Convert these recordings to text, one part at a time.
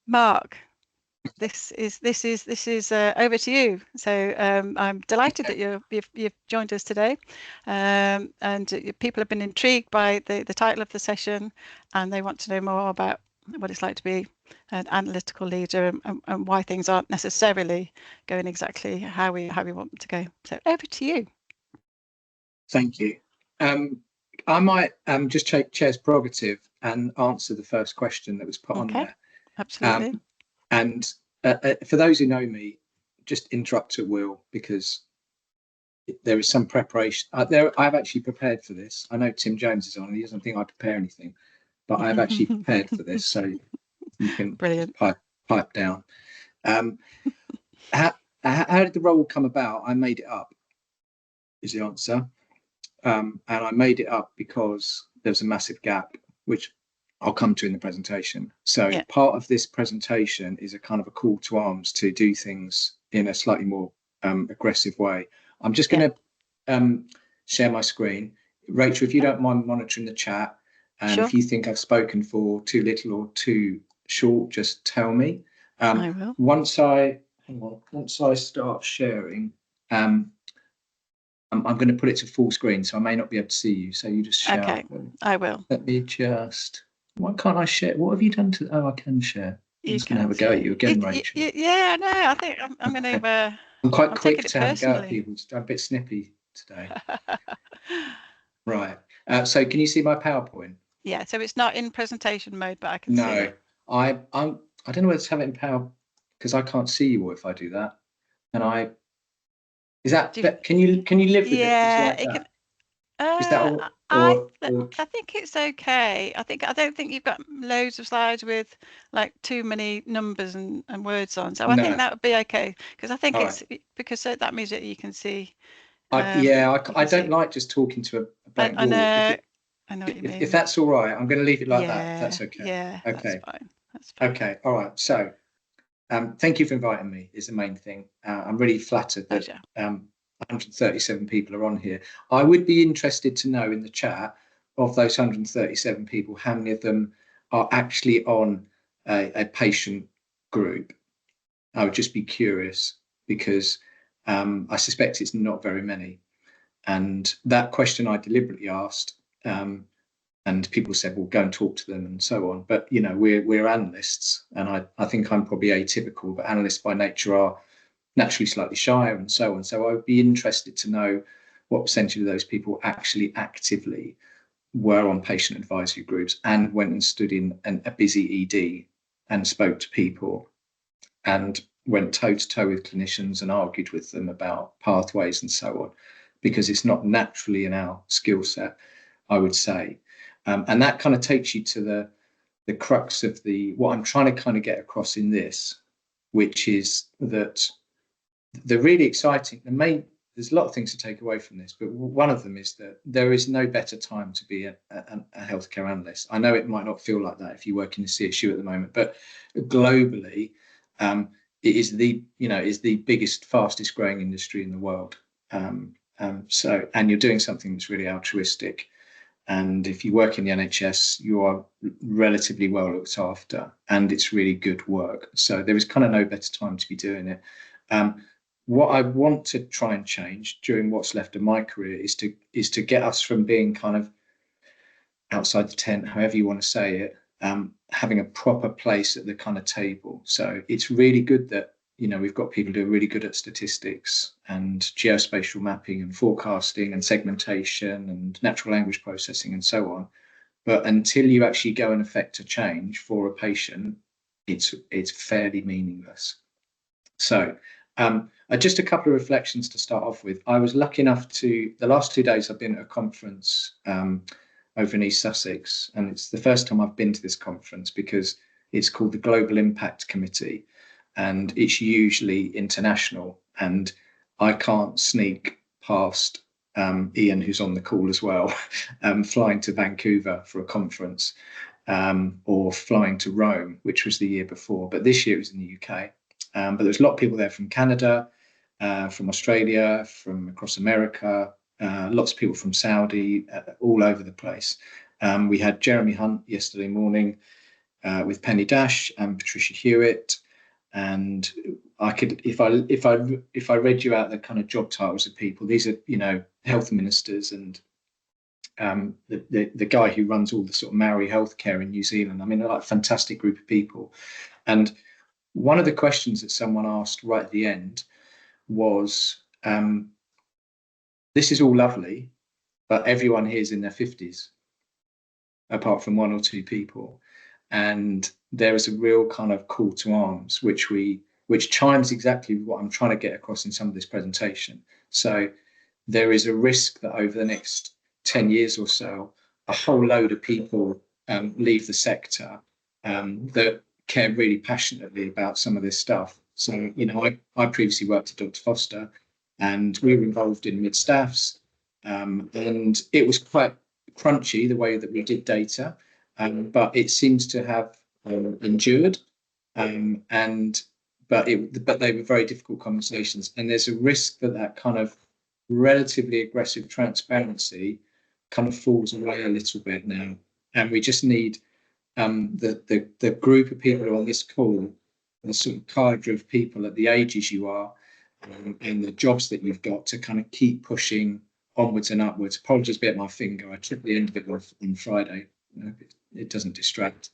Mark, this is over to you. So I'm delighted that you've joined us today, and people have been intrigued by the title of the session, and they want to know more about what it's like to be an analytical leader and why things aren't necessarily going exactly how we want them to go. So over to you. Thank you. I might just take Chair's prerogative and answer the first question that was put on there. Absolutely. And for those who know me, just interrupt at will, because there is some preparation. I've actually prepared for this. I know Tim Jones is on, and he doesn't think I prepare anything, but I've actually prepared for this, so you can pipe down. How did the role come about? I made it up, is the answer. And I made it up because there's a massive gap, which I'll come to in the presentation. So part of this presentation is a kind of a call to arms to do things in a slightly more aggressive way. I'm just going to share my screen. Rachel, if you don't mind monitoring the chat, and if you think I've spoken for too little or too short, just tell me. I will. Once I start sharing, I'm going to put it to full screen, so I may not be able to see you. So you just shout. Okay, I will. Let me just. Why can't I share? What have you done to? Oh, I can share. I'm just going to have a go at you again, Rachel. Yeah, no, I think I'm going to. I'm quite quick to have a go at people. I'm a bit snippy today. Right. So can you see my PowerPoint? Yeah. So it's not in presentation mode, but I can see it. No, I don't know whether to have it in Power, because I can't see you if I do that. And is that? Can you live with it? Yeah, Like it can. Is that all? I think it's okay. I don't think you've got loads of slides with like too many numbers and words on. So I think that would be okay, because I think because that means that you can see. I don't like just talking to a blank wall. I know what you mean. If that's all right, I'm going to leave it like that. If that's okay. Yeah. Okay. That's fine. Okay. All right. So, thank you for inviting me. Is the main thing. I'm really flattered that 137 people are on here. I would be interested to know in the chat, of those 137 people, how many of them are actually on a patient group. I would just be curious, because I suspect it's not very many. And that question I deliberately asked, and people said, well, go and talk to them and so on. But, you know, we're analysts, and I think I'm probably atypical, but analysts by nature are naturally slightly shyer and so on. So I would be interested to know what percentage of those people actually actively were on patient advisory groups and went and stood in a busy ED and spoke to people and went toe to toe with clinicians and argued with them about pathways and so on, because it's not naturally in our skill set, I would say. And that kind of takes you to the crux of what I'm trying to kind of get across in this, which is that the really exciting, there's a lot of things to take away from this, but one of them is that there is no better time to be a healthcare analyst. I know it might not feel like that if you work in the CSU at the moment, but globally, it is the biggest, fastest growing industry in the world. And you're doing something that's really altruistic. And if you work in the NHS, you are relatively well looked after, and it's really good work. So there is kind of no better time to be doing it. What I want to try and change during what's left of my career is to get us from being kind of outside the tent, however you want to say it, having a proper place at the kind of table. So it's really good that, you know, we've got people who are really good at statistics and geospatial mapping and forecasting and segmentation and natural language processing and so on. But until you actually go and affect a change for a patient, it's fairly meaningless. So just a couple of reflections to start off with. I was lucky enough the last 2 days I've been at a conference over in East Sussex, and it's the first time I've been to this conference because it's called the Global Impact Committee, and it's usually international, and I can't sneak past Ian, who's on the call as well, flying to Vancouver for a conference, or flying to Rome, which was the year before, but this year it was in the UK. But there's a lot of people there from Canada, from Australia, from across America, lots of people from Saudi, all over the place. We had Jeremy Hunt yesterday morning. with Penny Dash and Patricia Hewitt. And I could, if I read you out the kind of job titles of people, these are, you know, health ministers and the guy who runs all the sort of Maori healthcare in New Zealand. I mean, they're like a fantastic group of people. And one of the questions that someone asked right at the end was, this is all lovely, but everyone here is in their 50s, apart from one or two people. And there is a real kind of call to arms, which chimes exactly with what I'm trying to get across in some of this presentation. So there is a risk that over the next 10 years or so, a whole load of people leave the sector that care really passionately about some of this stuff. So, you know, I previously worked at Dr. Foster, and we were involved in mid-staffs, and it was quite crunchy the way that we did data, but it seems to have endured, but they were very difficult conversations, and there's a risk that that kind of relatively aggressive transparency kind of falls away a little bit now, and we just need the group of people on this call, the sort of cadre of people at the ages you are, and the jobs that you've got, to kind of keep pushing onwards and upwards. Apologies, bit my finger. I took the end of it off on Friday. It doesn't distract.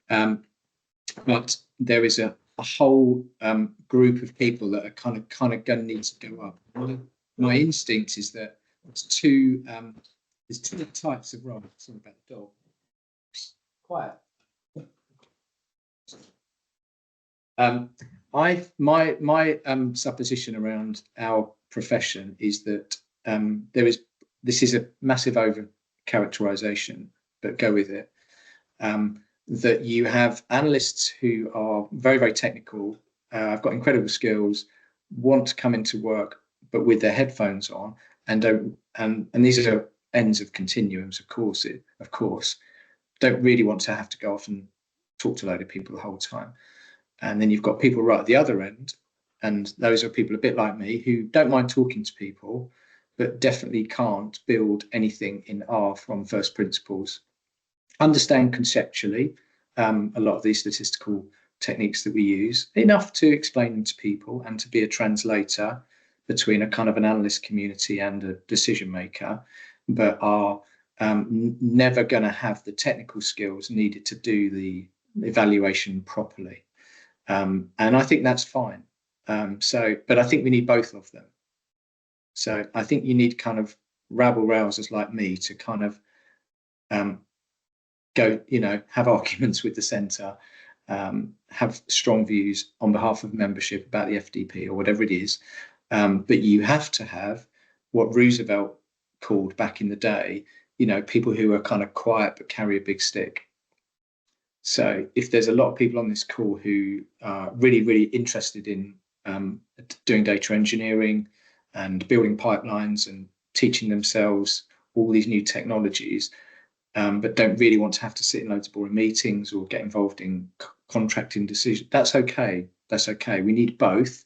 But there is a whole group of people that are kind of going to need to go up. My instinct is that there's two types of roles. Sorry about the dog. Quiet. My supposition around our profession is that this is a massive over characterization, but go with it. That you have analysts who are very, very technical, have got incredible skills, want to come into work, but with their headphones on, and don't, and these are ends of continuums, of course, don't really want to have to go off and talk to a load of people the whole time. And then you've got people right at the other end, and those are people a bit like me who don't mind talking to people, but definitely can't build anything in R from first principles. Understand conceptually a lot of these statistical techniques that we use, enough to explain them to people and to be a translator between a kind of an analyst community and a decision maker, but are never going to have the technical skills needed to do the evaluation properly. And I think that's fine. But I think we need both of them. So I think you need kind of rabble-rousers like me to kind of go, you know, have arguments with the centre, have strong views on behalf of membership about the FDP or whatever it is. But you have to have what Roosevelt called back in the day, you know, people who are kind of quiet but carry a big stick. So if there's a lot of people on this call who are really, really interested in doing data engineering and building pipelines and teaching themselves all these new technologies, but don't really want to have to sit in loads of boring meetings or get involved in contracting decisions, that's okay. That's okay. We need both,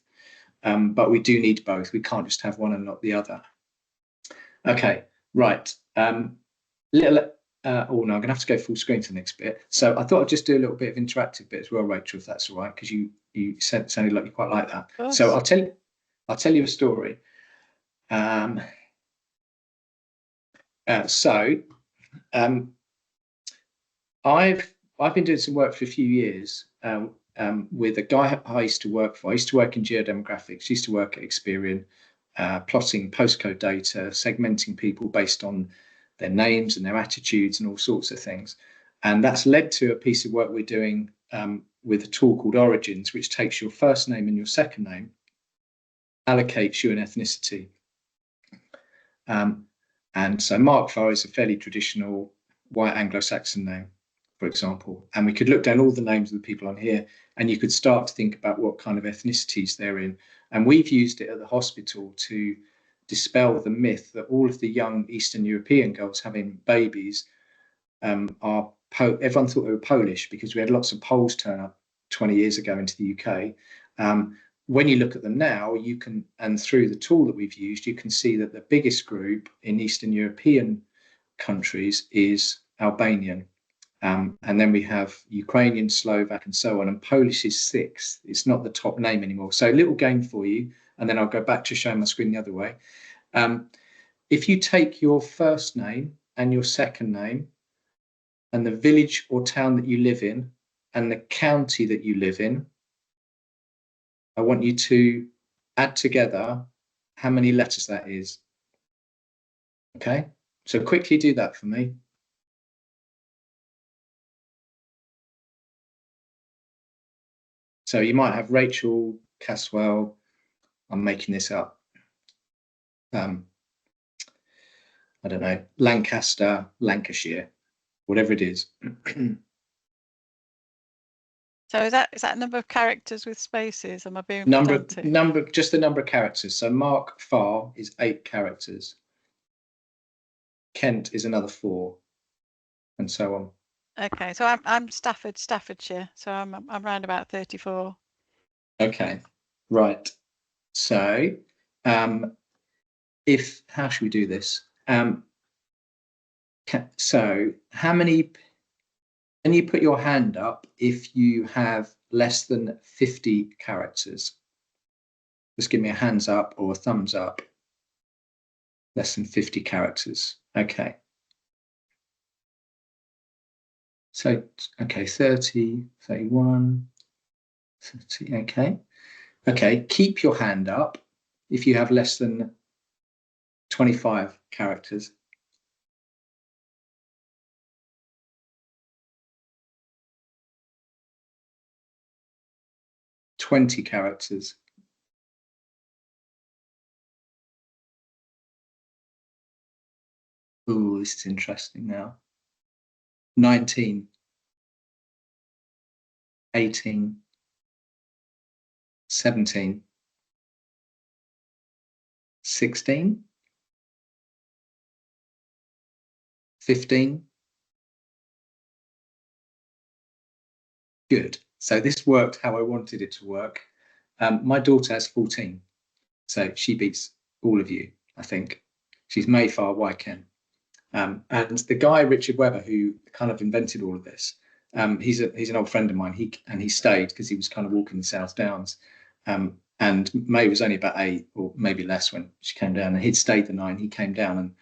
but we do need both. We can't just have one and not the other. Okay, right. Oh no, I'm going to have to go full screen to the next bit. So I thought I'd just do a little bit of interactive bit as well, Rachel, if that's all right, because you sounded like you quite like that. So I'll tell you a story. I've been doing some work for a few years with a guy I used to work for. I used to work in geodemographics, used to work at Experian, plotting postcode data, segmenting people based on their names and their attitudes and all sorts of things. And that's led to a piece of work we're doing with a tool called Origins, which takes your first name and your second name, allocates you an ethnicity. And so Marc Farr is a fairly traditional white Anglo-Saxon name, for example. And we could look down all the names of the people on here, and you could start to think about what kind of ethnicities they're in. And we've used it at the hospital to dispel the myth that all of the young Eastern European girls having babies everyone thought they were Polish because we had lots of Poles turn up 20 years ago into the UK. When you look at them now, you can, and through the tool that we've used, you can see that the biggest group in Eastern European countries is Albanian. And then we have Ukrainian, Slovak, and so on. And Polish is 6th. It's not the top name anymore. So a little game for you, and then I'll go back to showing my screen the other way. If you take your first name and your second name and the village or town that you live in and the county that you live in, I want you to add together how many letters that is. Okay, so quickly do that for me. So you might have Rachel, Caswell, I'm making this up. I don't know, Lancaster, Lancashire, whatever it is. So is that number of characters with spaces? Am I being just the number of characters. So Marc Farr is 8 characters. Kent is another 4, and so on. Okay, so I'm Staffordshire, so I'm around about 34. Okay, right. So how should we do this? So how many? Can you put your hand up if you have less than 50 characters? Just give me a hands up or a thumbs up. Less than 50 characters. Okay. So, okay, 30, 31, 30, okay. Okay, keep your hand up if you have less than 25 characters. "20 characters. Ooh, this is interesting now. 19, 18, 17, 16, 15. Good. So this worked how I wanted it to work. My daughter has 14, so she beats all of you, I think. She's Mayfar Wyken. And the guy, Richard Webber, who kind of invented all of this, he's an old friend of mine. He stayed because he was kind of walking the South Downs. And May was only about 8 or maybe less when she came down, and he'd stayed the night. He came down and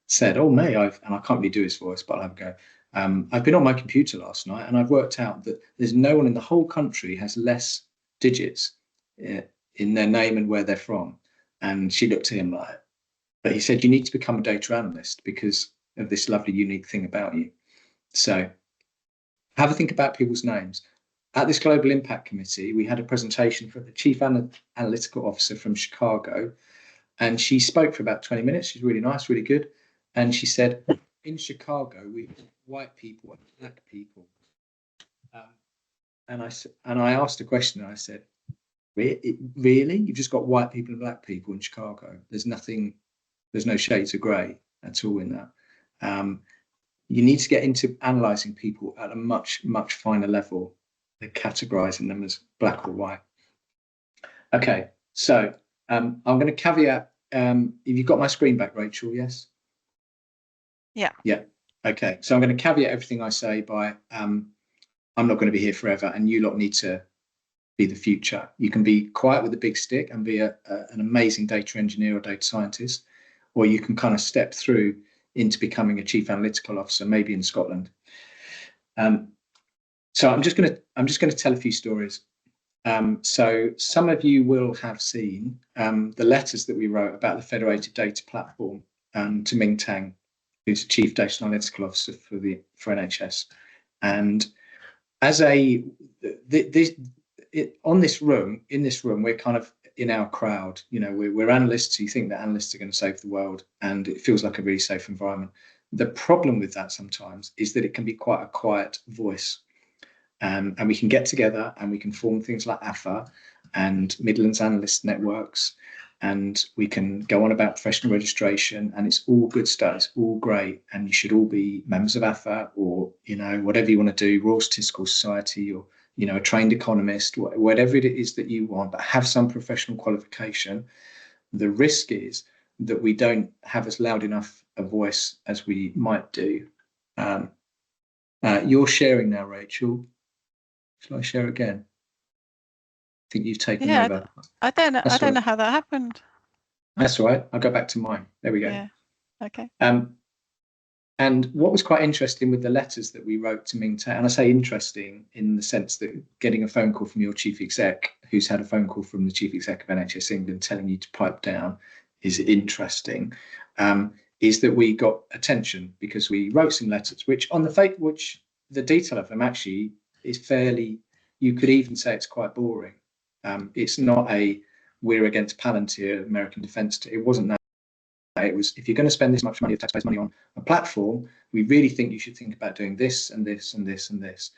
said, "Oh, May, and I can't really do his voice, but I'll have a go. I've been on my computer last night and I've worked out that there's no one in the whole country has less digits in their name and where they're from." And she looked at him like, but he said, "You need to become a data analyst because of this lovely, unique thing about you." So have a think about people's names. At this Global Impact Committee, we had a presentation from the Chief Analytical Officer from Chicago, and she spoke for about 20 minutes. She's really nice, really good. And she said, in Chicago, we have white people and black people. And I asked a question, and I said, really? You've just got white people and black people in Chicago? There's no shades of grey at all in that. You need to get into analysing people at a much, much finer level than categorising them as black or white. Okay, so I'm going to caveat. Have you got my screen back, Rachel? Yes? Yeah. Yeah. Okay, so I'm going to caveat everything I say by I'm not going to be here forever, and you lot need to be the future. You can be quiet with a big stick and be an amazing data engineer or data scientist, or you can kind of step through into becoming a chief analytical officer, maybe in Scotland. So I'm just going to tell a few stories. So some of you will have seen the letters that we wrote about the Federated Data Platform to Ming Tang, who's chief data analytical officer for NHS. And as in this room, we're kind of in our crowd. You know, we're analysts. You think that analysts are going to save the world, and it feels like a really safe environment. The problem with that sometimes is that it can be quite a quiet voice, and we can get together and we can form things like AFA and Midlands Analyst Networks, and we can go on about professional registration, and it's all good stuff. It's all great, and you should all be members of AFA, or whatever you want to do, Royal Statistical Society, or a trained economist, whatever it is that you want, but have some professional qualification. The risk is that we don't have as loud enough a voice as we might do. You're sharing now, Rachel. Shall I share again? I think you've taken over. I don't know. I don't know how that happened. That's all right. I'll go back to mine. There we go. Yeah. Okay. And what was quite interesting with the letters that we wrote to Ming Tan, and I say interesting in the sense that getting a phone call from your chief exec, who's had a phone call from the chief exec of NHS England telling you to pipe down, is interesting. Is that we got attention because we wrote some letters, which the detail of them actually is fairly. You could even say it's quite boring. It's not we're against Palantir, American Defence. It wasn't that. It was, if you're going to spend this much money, taxpayers' money on a platform, we really think you should think about doing this and this and this and this.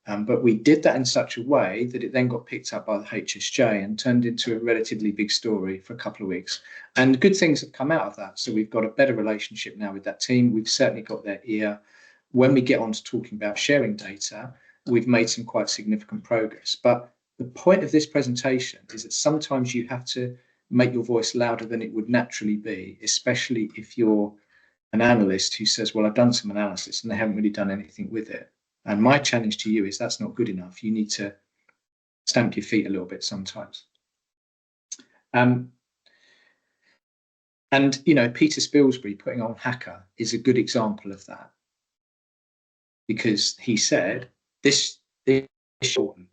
But we did that in such a way that it then got picked up by the HSJ and turned into a relatively big story for a couple of weeks. And good things have come out of that. So we've got a better relationship now with that team. We've certainly got their ear. When we get on to talking about sharing data, we've made some quite significant progress. But the point of this presentation is that sometimes you have to make your voice louder than it would naturally be, especially if you're an analyst who says, well, I've done some analysis and they haven't really done anything with it. And my challenge to you is that's not good enough. You need to stamp your feet a little bit sometimes. And, Peter Spilsbury putting on Hacker is a good example of that, because he said, this is shortened.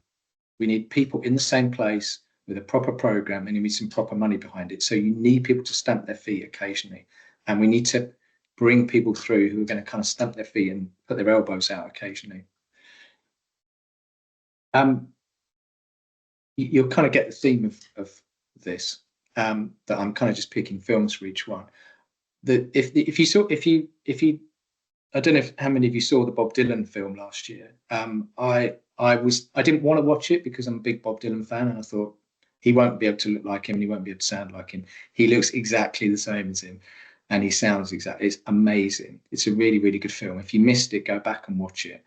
We need people in the same place with a proper program, and you need some proper money behind it. So you need people to stamp their feet occasionally. And we need to bring people through who are going to kind of stamp their feet and put their elbows out occasionally. You'll kind of get the theme of this, that I'm kind of just picking films for each one. That if you I don't know how many of you saw the Bob Dylan film last year. I didn't want to watch it because I'm a big Bob Dylan fan, and I thought he won't be able to look like him and he won't be able to sound like him. He looks exactly the same as him, and he sounds exactly. It's amazing. It's a really, really good film. If you missed it, go back and watch it.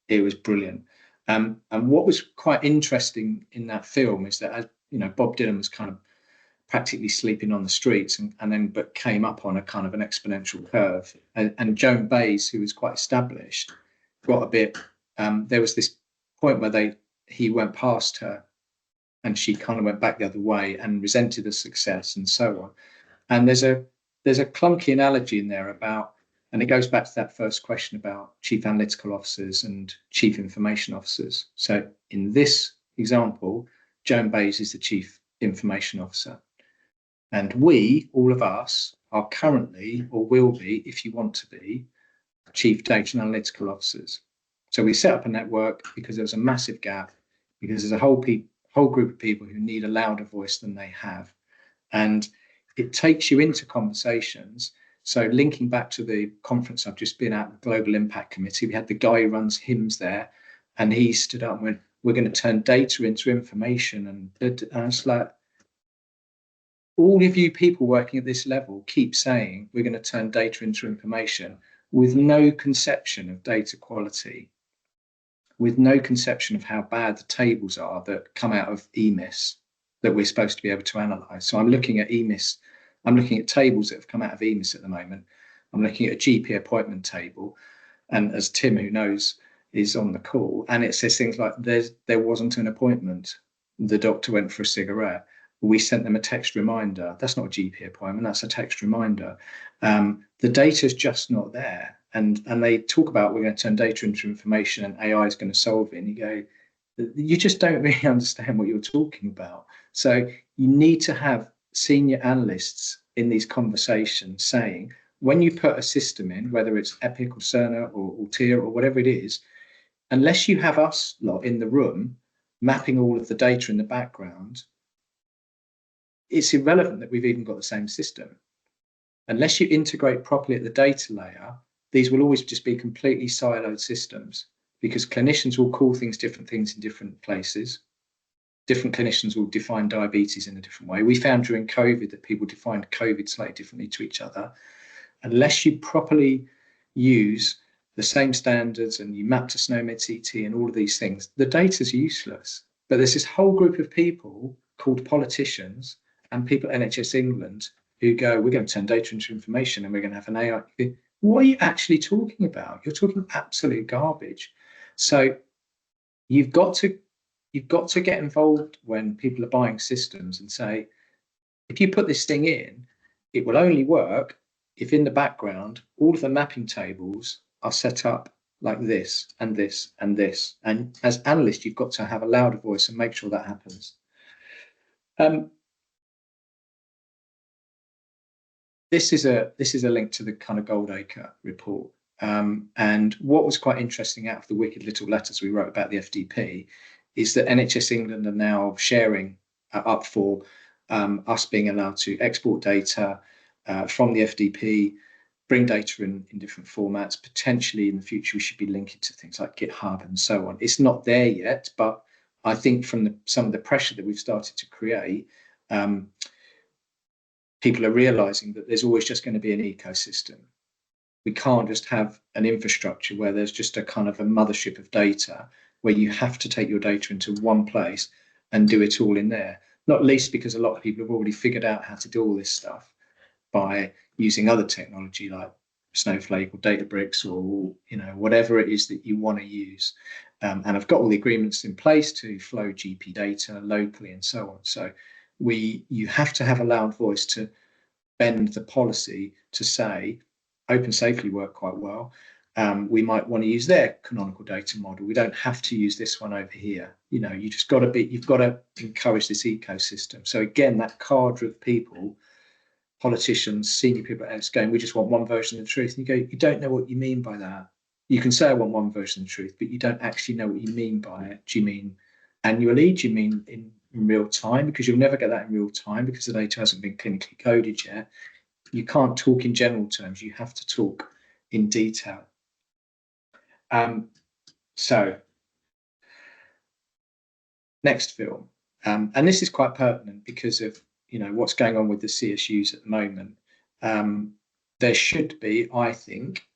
It was brilliant. And what was quite interesting in that film is that, as Bob Dylan was kind of practically sleeping on the streets, but came up on a kind of an exponential curve. And Joan Baez, who was quite established, got a bit. There was this point where he went past her, and she kind of went back the other way and resented the success and so on. And there's a clunky analogy in there about, and it goes back to that first question about chief analytical officers and chief information officers. So in this example, Joan Baez is the chief information officer. And we, all of us, are currently, or will be, if you want to be, chief data and analytical officers. So we set up a network because there was a massive gap, because there's a whole group of people who need a louder voice than they have. And it takes you into conversations. So linking back to the conference I've just been at, the Global Impact Committee, we had the guy who runs HIMSS there, and he stood up and went, we're going to turn data into information. And I was like, all of you people working at this level keep saying we're going to turn data into information with no conception of data quality, with no conception of how bad the tables are that come out of EMIS that we're supposed to be able to analyse. So I'm looking at EMIS, I'm looking at tables that have come out of EMIS at the moment. I'm looking at a GP appointment table, and as Tim, who knows, is on the call, and it says things like there wasn't an appointment. The doctor went for a cigarette. We sent them a text reminder. That's not a GP appointment, that's a text reminder. The data's just not there. And they talk about we're going to turn data into information and AI is going to solve it. And you go, you just don't really understand what you're talking about. So you need to have senior analysts in these conversations saying, when you put a system in, whether it's Epic or Cerner or Altea or whatever it is, unless you have us lot in the room mapping all of the data in the background, it's irrelevant that we've even got the same system. Unless you integrate properly at the data layer, these will always just be completely siloed systems, because clinicians will call different things in different places. Different clinicians will define diabetes in a different way. We found during COVID that people defined COVID slightly differently to each other. Unless you properly use the same standards and you map to SNOMED CT and all of these things, the data's useless. But there's this whole group of people called politicians and people at NHS England who go, we're going to turn data into information and we're going to have an AI. what are you actually talking about? You're talking absolute garbage. So you've got to get involved when people are buying systems and say, if you put this thing in, it will only work if in the background all of the mapping tables are set up like this and this and this. And as analysts, you've got to have a louder voice and make sure that happens. This is a link to the kind of Goldacre report. And what was quite interesting out of the wicked little letters we wrote about the FDP is that NHS England are now sharing up for us being allowed to export data from the FDP, bring data in different formats. Potentially in the future, we should be linking to things like GitHub and so on. It's not there yet, but I think from some of the pressure that we've started to create, people are realizing that there's always just going to be an ecosystem. We can't just have an infrastructure where there's just a kind of a mothership of data where you have to take your data into one place and do it all in there. Not least because a lot of people have already figured out how to do all this stuff by using other technology like Snowflake or Databricks or whatever it is that you want to use. And I've got all the agreements in place to flow GP data locally and so on. So you have to have a loud voice to bend the policy to say Open Safely work quite well. We might want to use their canonical data model. We don't have to use this one over here. You've got to encourage this ecosystem. So again, that cadre of people, politicians, senior people, it's going, we just want one version of the truth. And you go, you don't know what you mean by that. You can say I want one version of the truth, but you don't actually know what you mean by it. Do you mean annually? Do you mean in real time? Because you'll never get that in real time because the data hasn't been clinically coded yet. You can't talk in general terms. You have to talk in detail. So next film, and this is quite pertinent because of what's going on with the CSUs at the moment. There should be, I think,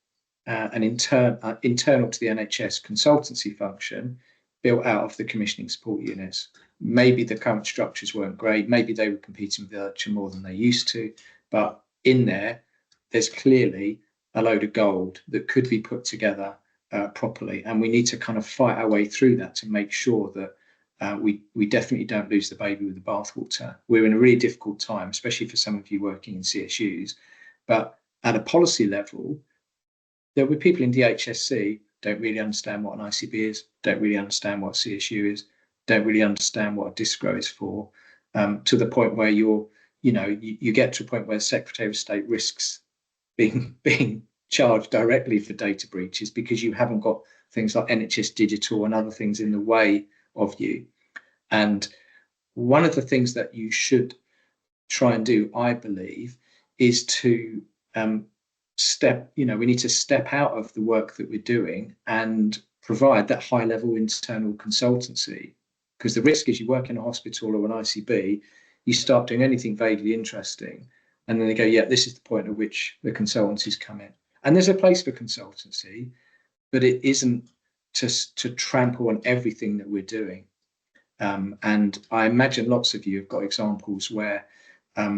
an internal to the NHS consultancy function built out of the commissioning support units. Maybe the current structures weren't great. Maybe they were competing with the electorate more than they used to. But in there's clearly a load of gold that could be put together properly. And we need to kind of fight our way through that to make sure that we definitely don't lose the baby with the bathwater. We're in a really difficult time, especially for some of you working in CSUs. But at a policy level, there were people in DHSC don't really understand what an ICB is, don't really understand what CSU is, don't really understand what a DISCRO is for, to the point where you get to a point where the Secretary of State risks being charged directly for data breaches because you haven't got things like NHS Digital and other things in the way of you. And one of the things that you should try and do, I believe, is to we need to step out of the work that we're doing and provide that high level internal consultancy. Because the risk is you work in a hospital or an ICB, you start doing anything vaguely interesting, and then they go, yeah, this is the point at which the consultancies come in. And there's a place for consultancy, but it isn't to trample on everything that we're doing. And I imagine lots of you have got examples where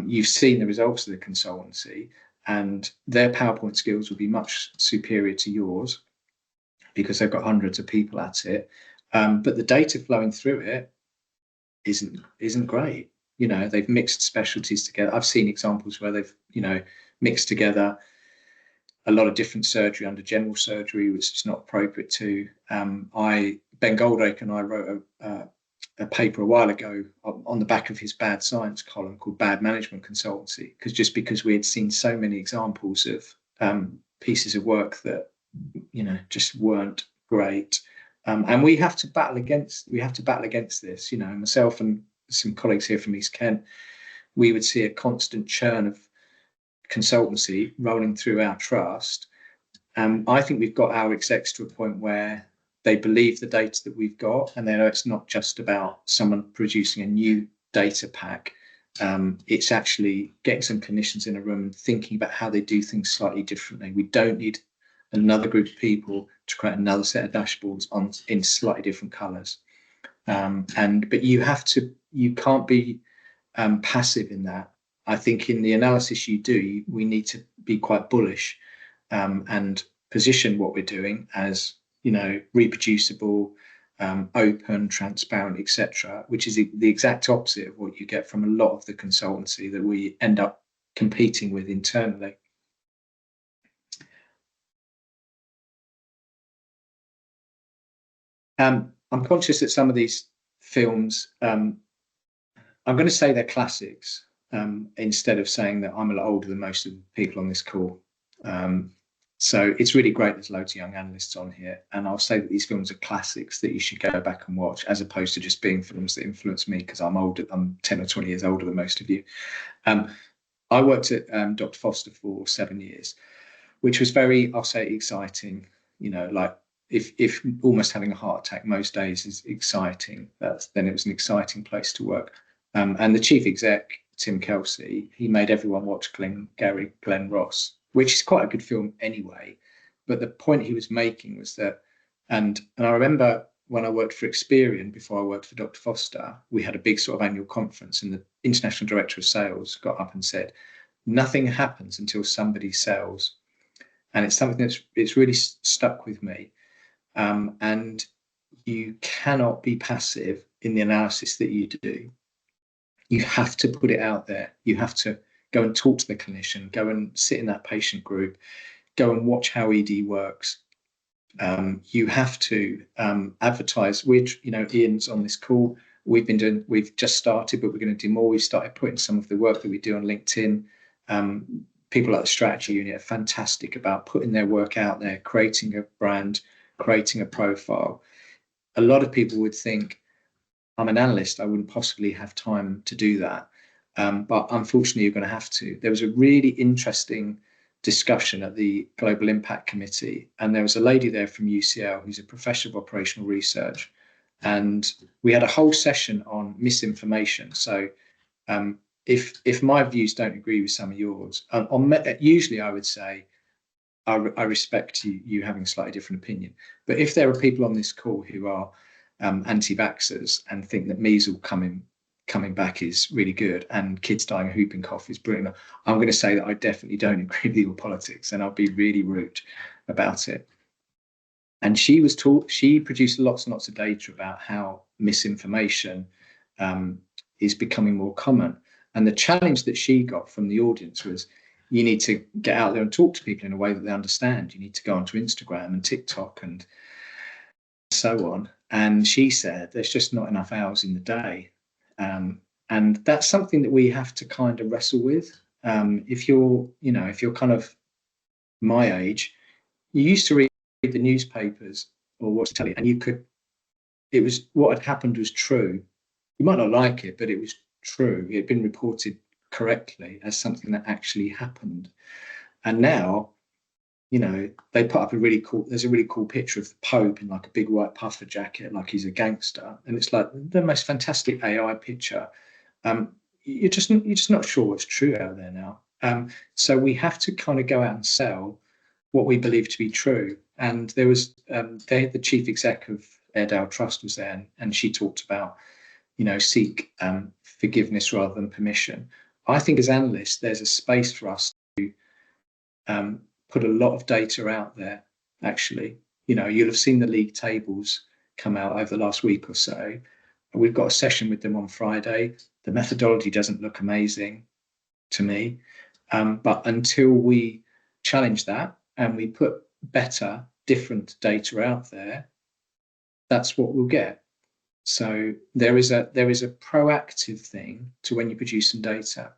you've seen the results of the consultancy and their PowerPoint skills will be much superior to yours because they've got hundreds of people at it. But the data flowing through it isn't great. They've mixed specialties together. I've seen examples where they've, mixed together a lot of different surgery under general surgery, which is not appropriate to. Ben Goldacre and I wrote a paper a while ago on the back of his bad science column called Bad Management Consultancy, because we had seen so many examples of pieces of work that just weren't great, and we have to battle against this. Myself and some colleagues here from East Kent, we would see a constant churn of consultancy rolling through our trust. I think we've got our execs to a point where they believe the data that we've got, and they know it's not just about someone producing a new data pack. It's actually getting some clinicians in a room and thinking about how they do things slightly differently. We don't need another group of people to create another set of dashboards in slightly different colours. But you can't be passive in that. I think in the analysis you do, we need to be quite bullish and position what we're doing as, you know, reproducible, open, transparent, etc., which is the exact opposite of what you get from a lot of the consultancy that we end up competing with internally. I'm conscious that some of these films, I'm going to say they're classics, instead of saying that I'm a lot older than most of the people on this call. So it's really great there's loads of young analysts on here, and I'll say that these films are classics that you should go back and watch, as opposed to just being films that influence me because I'm older. I'm 10 or 20 years older than most of you. I worked at Dr. Foster for 7 years, which was very, I'll say, exciting. You know, like if almost having a heart attack most days is exciting, then it was an exciting place to work. And the chief exec, Tim Kelsey, he made everyone watch Glenn Ross, which is quite a good film anyway. But the point he was making was that, and I remember when I worked for Experian before I worked for Dr. Foster, we had a big sort of annual conference, and the international director of sales got up and said, nothing happens until somebody sells. And it's something it's really stuck with me. And you cannot be passive in the analysis that you do. You have to put it out there. You have to go and talk to the clinician, go and sit in that patient group, go and watch how ED works. You have to advertise. Ian's on this call. We've just started, but we're going to do more. We've started putting some of the work that we do on LinkedIn. People like the strategy unit are fantastic about putting their work out there, creating a brand, creating a profile. A lot of people would think, I'm an analyst, I wouldn't possibly have time to do that. But unfortunately, you're going to have to. There was a really interesting discussion at the Global Impact Committee, and there was a lady there from UCL who's a professor of operational research, and we had a whole session on misinformation. So if my views don't agree with some of yours, usually I would say I respect you having a slightly different opinion. But if there are people on this call who are anti-vaxxers and think that measles coming back is really good and kids dying of whooping cough is brilliant, I'm going to say that I definitely don't agree with your politics, and I'll be really rude about it. And she produced lots and lots of data about how misinformation is becoming more common. And the challenge that she got from the audience was, you need to get out there and talk to people in a way that they understand. You need to go onto Instagram and TikTok and so on. And she said, there's just not enough hours in the day. And that's something that we have to kind of wrestle with. If you're kind of my age, you used to read the newspapers or watch telly, and what had happened was true. You might not like it, but it was true. It had been reported correctly as something that actually happened. And now, they put up there's a really cool picture of the Pope in like a big white puffer jacket, like he's a gangster. And it's like the most fantastic AI picture. You're just not sure what's true out there now. So we have to kind of go out and sell what we believe to be true. And there was the chief exec of Airedale Trust was there, and she talked about, seek forgiveness rather than permission. I think as analysts, there's a space for us to put a lot of data out there. Actually, you'll have seen the league tables come out over the last week or so. We've got a session with them on Friday. The methodology doesn't look amazing to me, but until we challenge that and we put better, different data out there, that's what we'll get. So there is a proactive thing to when you produce some data.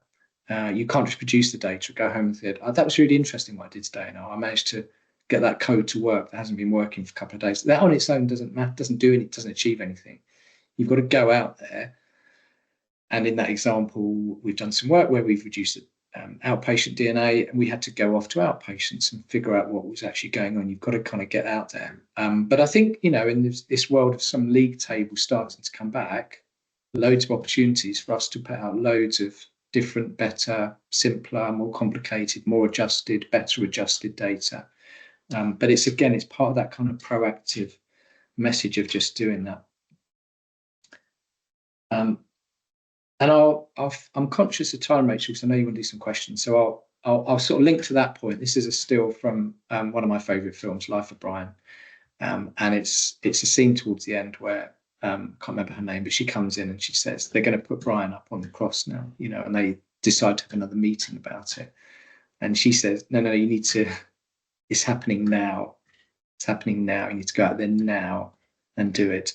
You can't just produce the data, go home and say, that was really interesting what I did today. I managed to get that code to work that hasn't been working for a couple of days. That on its own doesn't achieve anything. You've got to go out there. And in that example, we've done some work where we've reduced outpatient DNA, and we had to go off to outpatients and figure out what was actually going on. You've got to kind of get out there. But I think, in this world of some league tables starting to come back, loads of opportunities for us to put out loads of different, better, simpler, more complicated, more adjusted, better adjusted data. But it's part of that kind of proactive message of just doing that. And I'm conscious of time, Rachel, because I know you want to do some questions. So I'll sort of link to that point. This is a still from one of my favourite films, Life of Brian, and it's a scene towards the end where I can't remember her name, but she comes in and she says they're going to put Brian up on the cross now, and they decide to have another meeting about it. And she says, no, you need to. It's happening now. It's happening now. You need to go out there now and do it.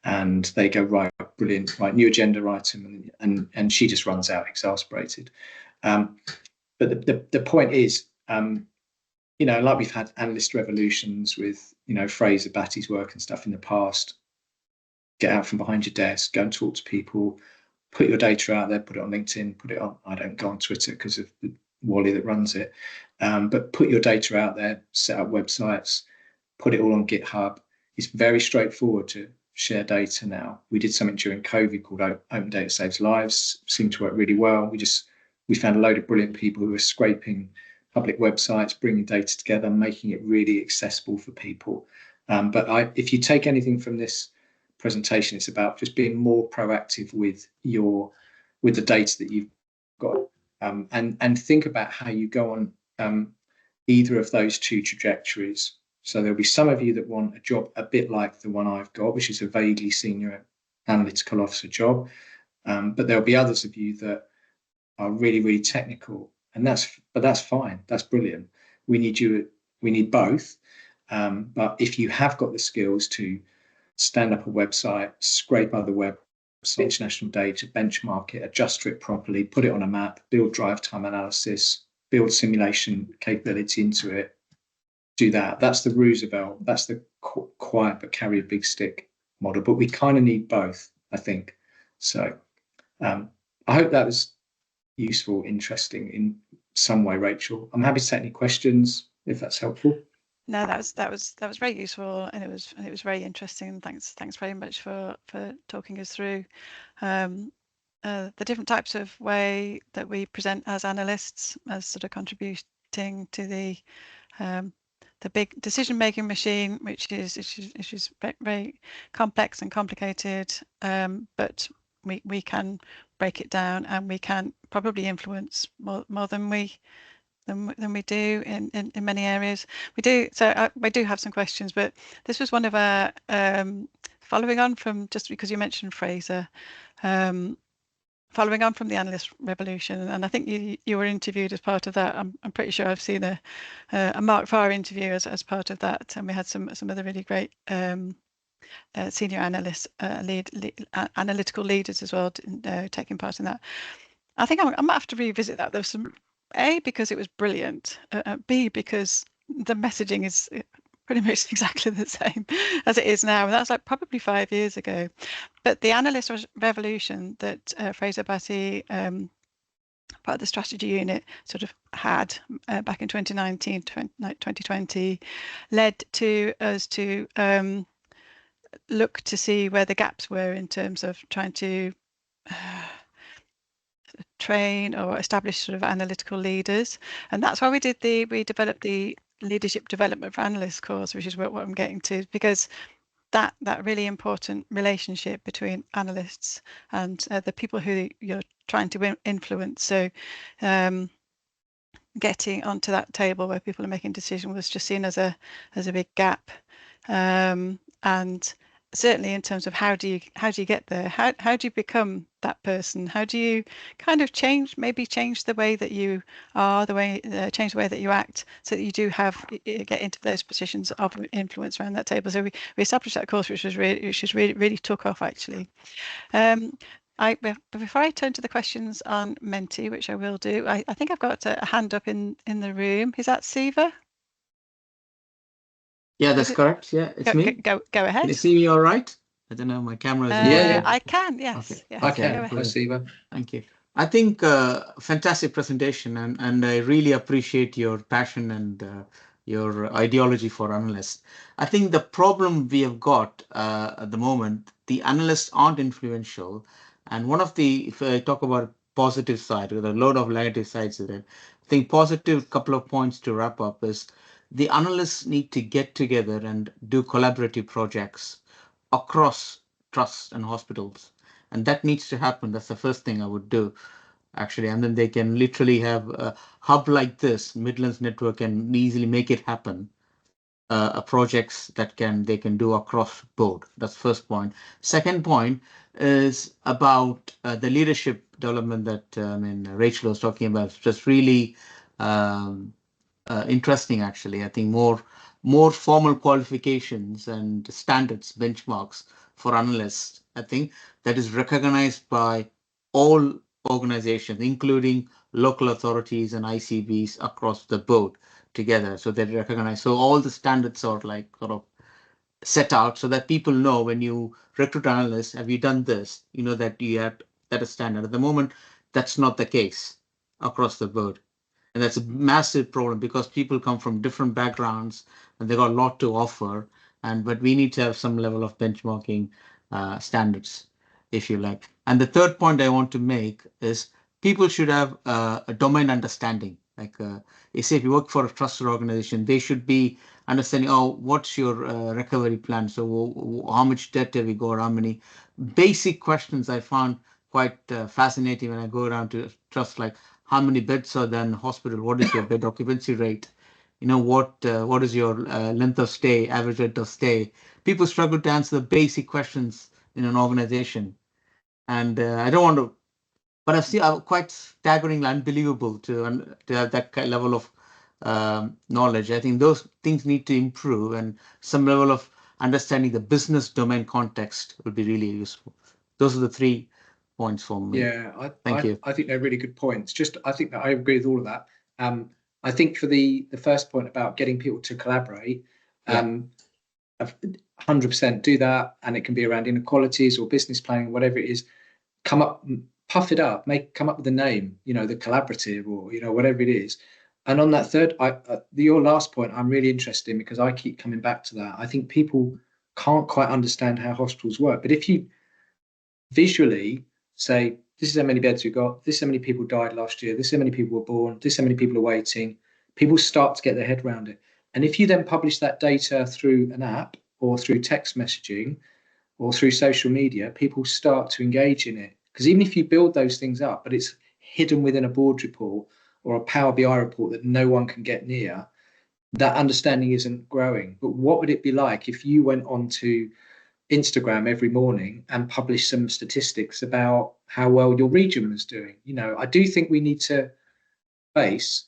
And they go, right, brilliant, right, new agenda item, and she just runs out exasperated. But the point is, like we've had analyst revolutions with, Fraser Batty's work and stuff in the past. Get out from behind your desk, go and talk to people, put your data out there, put it on LinkedIn, put it on, I don't go on Twitter because of the Wally that runs it, but put your data out there, set up websites, put it all on GitHub. It's very straightforward to share data now. We did something during COVID called Open Data Saves Lives, seemed to work really well. We found a load of brilliant people who were scraping public websites, bringing data together, making it really accessible for people. But if you take anything from this presentation, it's about just being more proactive with the data that you've got, and think about how you go on either of those two trajectories. So there'll be some of you that want a job a bit like the one I've got, which is a vaguely senior analytical officer job, but there'll be others of you that are really, really technical, and that's fine. That's brilliant. We need both. But if you have got the skills to stand up a website, scrape other websites, international data, benchmark it, adjust it properly, put it on a map, build drive time analysis, build simulation capability into it, do that. That's the Roosevelt, that's the quiet but carry a big stick model. But we kind of need both, I think. So I hope that was useful, interesting in some way, Rachel. I'm happy to take any questions if that's helpful. No, that was very useful, and it was very interesting. Thanks very much for talking us through the different types of way that we present as analysts, as sort of contributing to the big decision-making machine, which is very complex and complicated, but we can break it down, and we can probably influence more than we do in many areas. We do. So I do have some questions, but this was one of our following on from, just because you mentioned Fraser, following on from the analyst revolution, and I think you were interviewed as part of that. I'm pretty sure I've seen a Marc Farr interview as part of that, and we had some other really great senior analysts, analytical leaders as well, taking part in that. I think I might have to revisit that. There was some, A, because it was brilliant, B, because the messaging is pretty much exactly the same as it is now, and that's like probably 5 years ago. But the analyst revolution that Fraser Batty, part of the strategy unit, sort of had back in 2019, 2020, led to us to look to see where the gaps were in terms of trying to train or establish sort of analytical leaders, and that's why we developed the leadership development for analysts course, which is what I'm getting to, because that really important relationship between analysts and the people who you're trying to influence. So getting onto that table where people are making decisions was just seen as a big gap, and certainly in terms of how do you get there, how do you become that person, how do you kind of change the way that you are, change the way that you act, so that you do get into those positions of influence around that table. So we established that course, which really took off, actually. Before I turn to the questions on Menti, which I will do, I think I've got a hand up in the room. Is that Siva? Yeah, that's correct. Yeah, it's me. Go ahead. Can you see me all right? I don't know, my camera is yeah. I can, yes. Okay. Yes, I can. go ahead. Siva. Thank you. I think fantastic presentation, and I really appreciate your passion and your ideology for analysts. I think the problem we have got at the moment, the analysts aren't influential, and if I talk about positive side, with a load of negative sides to it, I think positive couple of points to wrap up is the analysts need to get together and do collaborative projects across trusts and hospitals. And that needs to happen. That's the first thing I would do. actually, and then they can literally have a hub like this, Midlands Network, and easily make it happen. Projects that they can do across board. That's first point. Second point is about the leadership development that Rachel was talking about. It's just really interesting, actually. I think more formal qualifications and standards, benchmarks for analysts. I think that is recognized by all organizations, including local authorities and ICBs across the board together. So they recognize. So all the standards are like sort of set out so that people know when you recruit analysts, have you done this? You know that you have that a standard. At the moment, that's not the case across the board. And that's a massive problem because people come from different backgrounds and they got a lot to offer. But we need to have some level of benchmarking standards, if you like. And the third point I want to make is people should have a domain understanding. Like, say if you work for a trusted organization, they should be understanding, oh, what's your recovery plan? So how much debt have you got? How many basic questions I found quite fascinating when I go around to trust, like how many beds are there in hospital? What is your bed occupancy rate? You know, what is your length of stay, average length of stay? People struggle to answer the basic questions in an organization. And I don't want to, but I've seen quite staggeringly unbelievable to have that level of knowledge. I think those things need to improve, and some level of understanding the business domain context would be really useful. Those are the 3 points for me. Yeah, Thank you. I think they're really good points. I think that I agree with all of that. I think for the first point about getting people to collaborate, 100% do that, and it can be around inequalities or business planning, whatever it is. Puff it up, come up with a name, the collaborative or whatever it is. And on that third, your last point, I'm really interested in because I keep coming back to that. I think people can't quite understand how hospitals work, but if you visually say, this is how many beds we've got, this is how many people died last year, this is how many people were born, this is how many people are waiting, people start to get their head around it. And if you then publish that data through an app or through text messaging or through social media, people start to engage in it. Because even if you build those things up, but it's hidden within a board report or a Power BI report that no one can get near, that understanding isn't growing. But what would it be like if you went on to Instagram every morning and publish some statistics about how well your region was doing? I do think we need to face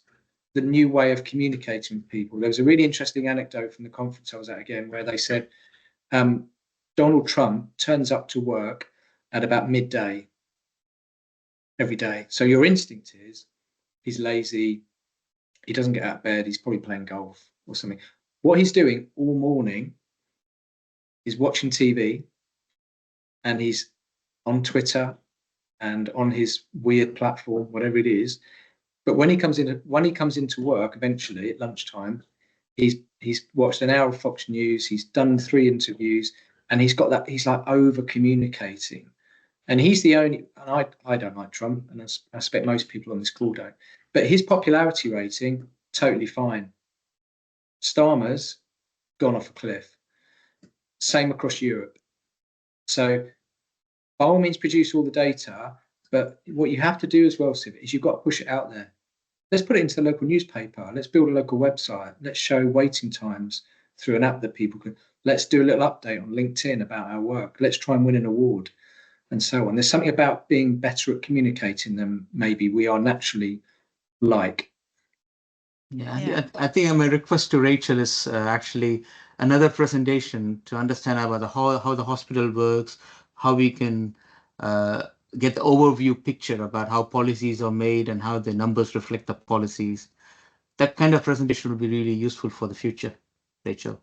the new way of communicating with people. There was a really interesting anecdote from the conference I was at again, where they said Donald Trump turns up to work at about midday every day. So your instinct is he's lazy, he doesn't get out of bed, he's probably playing golf or something. What he's doing all morning is watching TV, and he's on Twitter and on his weird platform, whatever it is. But when he comes into work eventually at lunchtime, he's watched an hour of Fox News, he's done 3 interviews, and he's got that, he's like over communicating. And he's the only, and I don't like Trump, and I expect most people on this call don't, but his popularity rating, totally fine. Starmer's gone off a cliff. Same across Europe. So by all means, produce all the data, but what you have to do as well, Siv, is you've got to push it out there. Let's put it into the local newspaper. Let's build a local website. Let's show waiting times through an app that people can. Let's do a little update on LinkedIn about our work. Let's try and win an award, and so on. There's something about being better at communicating than maybe we are naturally like. Yeah. I think my request to Rachel is actually another presentation to understand about how the hospital works, how we can get the overview picture about how policies are made and how the numbers reflect the policies. That kind of presentation would be really useful for the future, Rachel.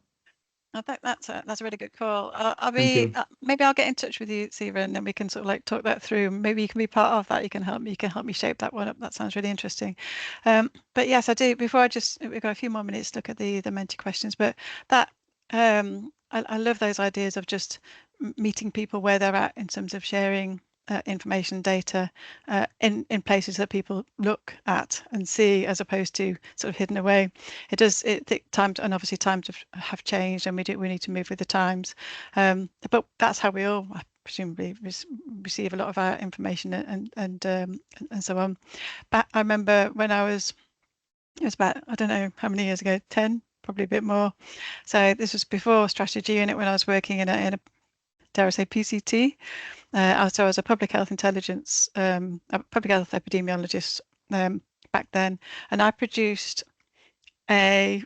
I think that's a really good call. Maybe I'll get in touch with you, Siva, and then we can sort of like talk that through. Maybe you can be part of that. You can help me shape that one up. That sounds really interesting. But yes, I do. Before we've got a few more minutes to look at the Menti questions. But that I love those ideas of just meeting people where they're at in terms of sharing information, data in places that people look at and see, as opposed to sort of hidden away. Times, and obviously times have changed, and we need to move with the times. But that's how we all presumably receive a lot of our information and so on. But I remember when it was about, I don't know how many years ago, 10, probably a bit more. So this was before strategy unit, when I was working in a dare I say, PCT. So I was a public health intelligence, a public health epidemiologist back then, and I produced I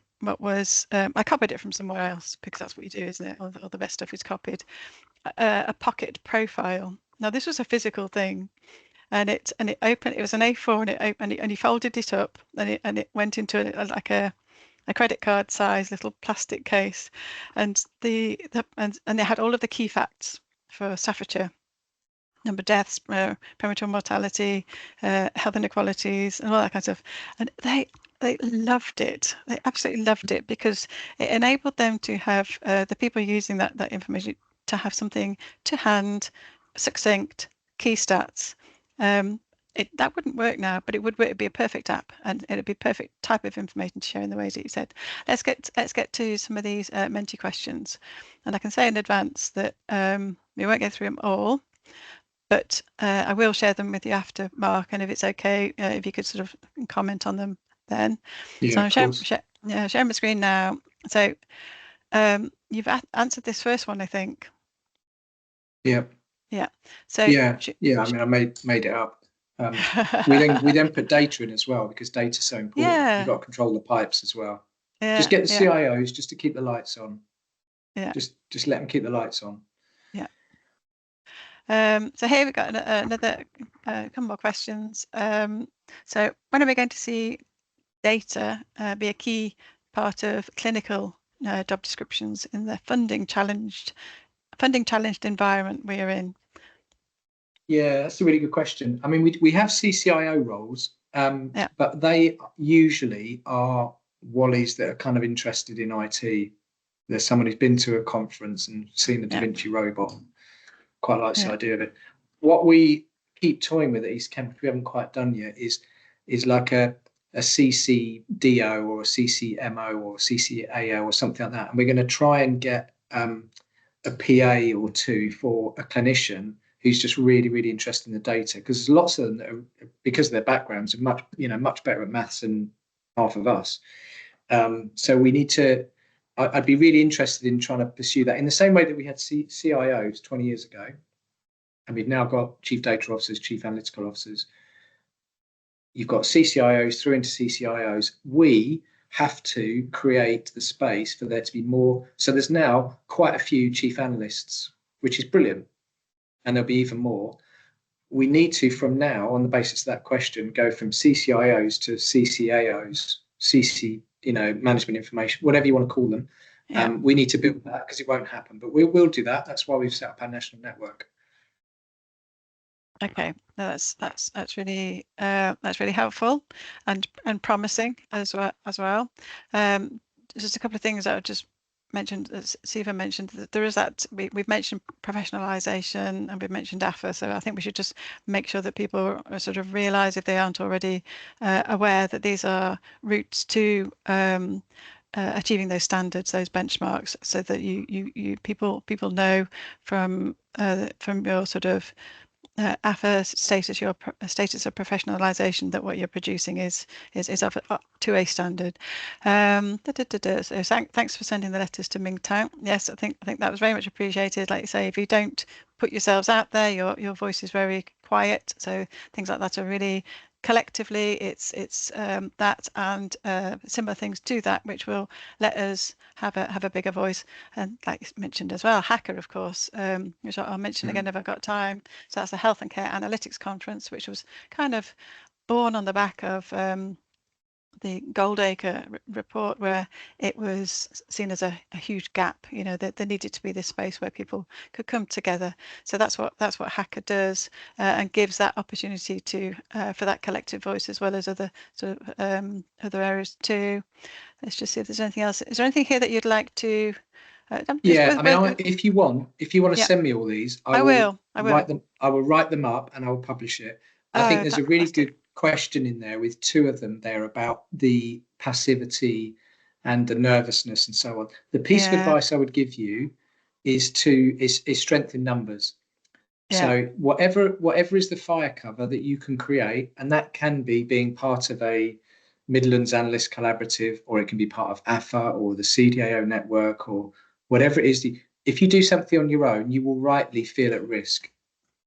copied it from somewhere else, because that's what you do, isn't it? All the best stuff is copied. A pocket profile. Now this was a physical thing, and it opened. It was an A4, and it opened, and he folded it up, and it went into like a credit card size little plastic case, and and it had all of the key facts for Staffordshire: number of deaths, premature mortality, health inequalities, and all that kind of stuff. And they loved it. They absolutely loved it, because it enabled them to have the people using that information to have something to hand, succinct, key stats. That wouldn't work now, but it'd be a perfect app, and it'd be a perfect type of information to share in the ways that you said. Let's get to some of these Menti questions, and I can say in advance that we won't go through them all, but I will share them with you after, Mark, and if it's okay, if you could sort of comment on them then. Yeah, so I'm of course. sharing my screen now. So you've answered this first one, I think. Yeah. Yeah. So yeah. I mean, I made it up. We then put data in as well, because data's so important. Yeah. You've got to control the pipes as well. Yeah, just get the CIOs just to keep the lights on. Yeah. Just let them keep the lights on. Yeah. So here we've got another couple more questions. So when are we going to see data be a key part of clinical job descriptions in the funding challenged environment we are in? Yeah, that's a really good question. I mean, we have CCIO roles, but they usually are Wallies that are kind of interested in IT. There's someone who's been to a conference and seen the Da Vinci robot. Quite likes the idea of it. What we keep toying with at East Kent, we haven't quite done yet, is like a CCDO or a CCMO or CCAO or something like that. And we're going to try and get a PA or two for a clinician who's just really, really interested in the data, because there's lots of them that are, because of their backgrounds, are much better at maths than half of us. So we need to. I'd be really interested in trying to pursue that in the same way that we had CIOs 20 years ago, and we've now got chief data officers, chief analytical officers. You've got CCIOs through into CCIOs. We have to create the space for there to be more. So there's now quite a few chief analysts, which is brilliant, and there'll be even more. We need to, from now, on the basis of that question, go from CCIOs to CCAOs, management information, whatever you want to call them. We need to build that, because it won't happen, but we'll do that. That's why we've set up our national network. Okay, no, that's really helpful and promising as well. Just a couple of things I would just mention, as Siva mentioned, that there is that we've mentioned professionalization and we've mentioned AFA, so I think we should just make sure that people are sort of realise, if they aren't already aware, that these are routes to achieving those standards, those benchmarks, so that people know from your sort of AFA status, your status of professionalisation, that what you're producing is up to a standard. So thanks for sending the letters to Mingtao. Yes, I think that was very much appreciated. Like you say, if you don't put yourselves out there, your voice is very quiet. So things like that are really, collectively, it's that and similar things to that, which will let us have a bigger voice. And like you mentioned as well, Hacker, of course, which I'll mention again if I've got time. So that's the Health and Care Analytics Conference, which was kind of born on the back of the Goldacre report, where it was seen as a huge gap. That there needed to be this space where people could come together. So that's what Hacker does, and gives that opportunity to for that collective voice, as well as other sort of other areas too. Let's just see if there's anything else. Is there anything here that you'd like to? If you want to send me all these, I will write them. I will write them up and I will publish it. I think there's a really good question in there with two of them there about the passivity and the nervousness and so on. The piece of advice I would give you is strength in numbers. So whatever is the fire cover that you can create, and that can be being part of a Midlands Analyst Collaborative, or it can be part of AFA or the CDAO network, or whatever it is. If you do something on your own, you will rightly feel at risk.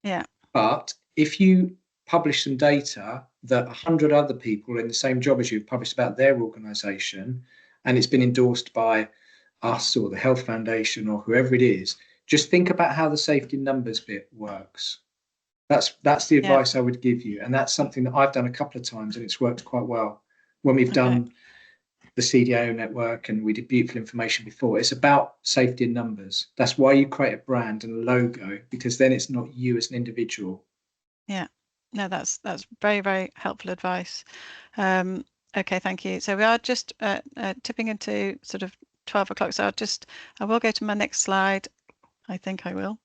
Yeah. But if you publish some data that 100 other people in the same job as you have published about their organisation, and it's been endorsed by us or the Health Foundation or whoever it is, just think about how the safety in numbers bit works. That's the advice I would give you, and that's something that I've done a couple of times, and it's worked quite well when we've done the CDAO network, and we did beautiful information before. It's about safety in numbers. That's why you create a brand and a logo, because then it's not you as an individual. Yeah, no, that's very, very helpful advice. Okay, thank you. So we are just tipping into sort of 12 o'clock. So I will go to my next slide. I think I will.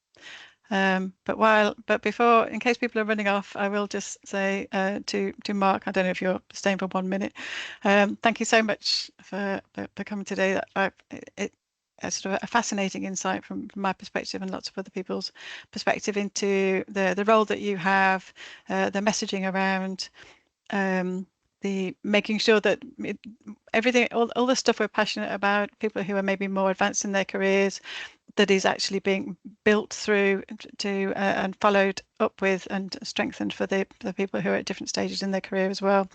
But before, in case people are running off, I will just say to Marc, I don't know if you're staying for 1 minute. Thank you so much for coming today. It's sort of a fascinating insight from my perspective and lots of other people's perspective into the role that you have, the messaging around the making sure that everything, all the stuff we're passionate about, people who are maybe more advanced in their careers, that is actually being built through to and followed up with and strengthened for the people who are at different stages in their career as well.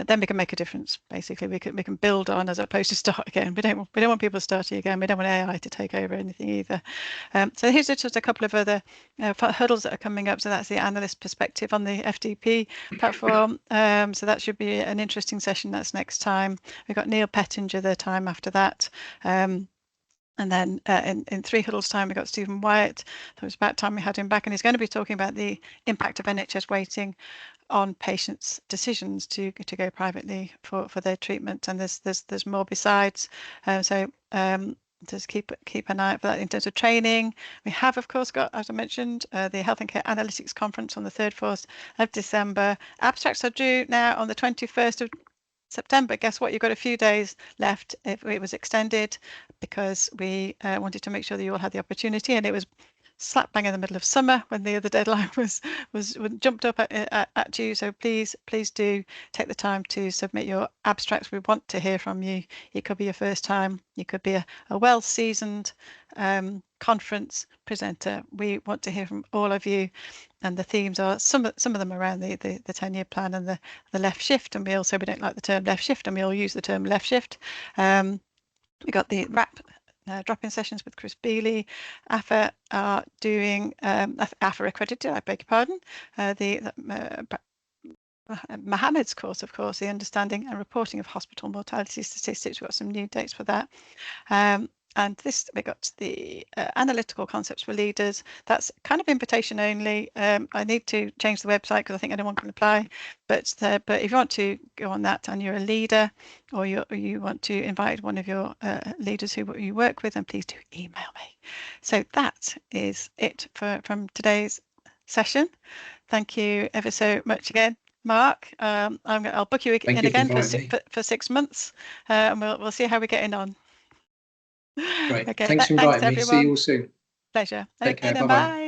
Then we can make a difference. Basically, we can build on as opposed to start again. We don't want people starting again. We don't want AI to take over anything either. So here's just a couple of other huddles that are coming up. So that's the analyst perspective on the FDP platform. So that should be an interesting session. That's next time. We've got Neil Pettinger the time after that. And then in 3 huddles time, we got Stephen Wyatt. It was about time we had him back, and he's going to be talking about the impact of NHS waiting on patients' decisions to go privately for their treatment. And there's more besides. So just keep an eye out for that in terms of training. We have, of course, got, as I mentioned, the Health and Care Analytics Conference on the 3rd, 4th of December. Abstracts are due now on the 21st of September. Guess what? You've got a few days left. If it was extended because we wanted to make sure that you all had the opportunity, and it was slap bang in the middle of summer when the other deadline was jumped up at you. So please do take the time to submit your abstracts. We want to hear from you. It could be your first time. You could be a well-seasoned conference presenter. We want to hear from all of you. And the themes are some of them around the 10-year plan and the left shift. And we don't like the term left shift, and we all use the term left shift. We got the wrap drop-in sessions with Chris Bealey. AFA are doing AFA accredited, I beg your pardon. Mohammed's course, of course, the understanding and reporting of hospital mortality statistics. We've got some new dates for that. And this, we got the analytical concepts for leaders. That's kind of invitation only. I need to change the website because I think anyone can apply. But if you want to go on that and you're a leader, or you want to invite one of your leaders who you work with, then please do email me. So that is it from today's session. Thank you ever so much again, Marc. I'll book you in again for 6 months, and we'll see how we're getting on. Great. Okay, thanks for inviting me. See you all soon. Pleasure. Take care. Bye. Bye-bye.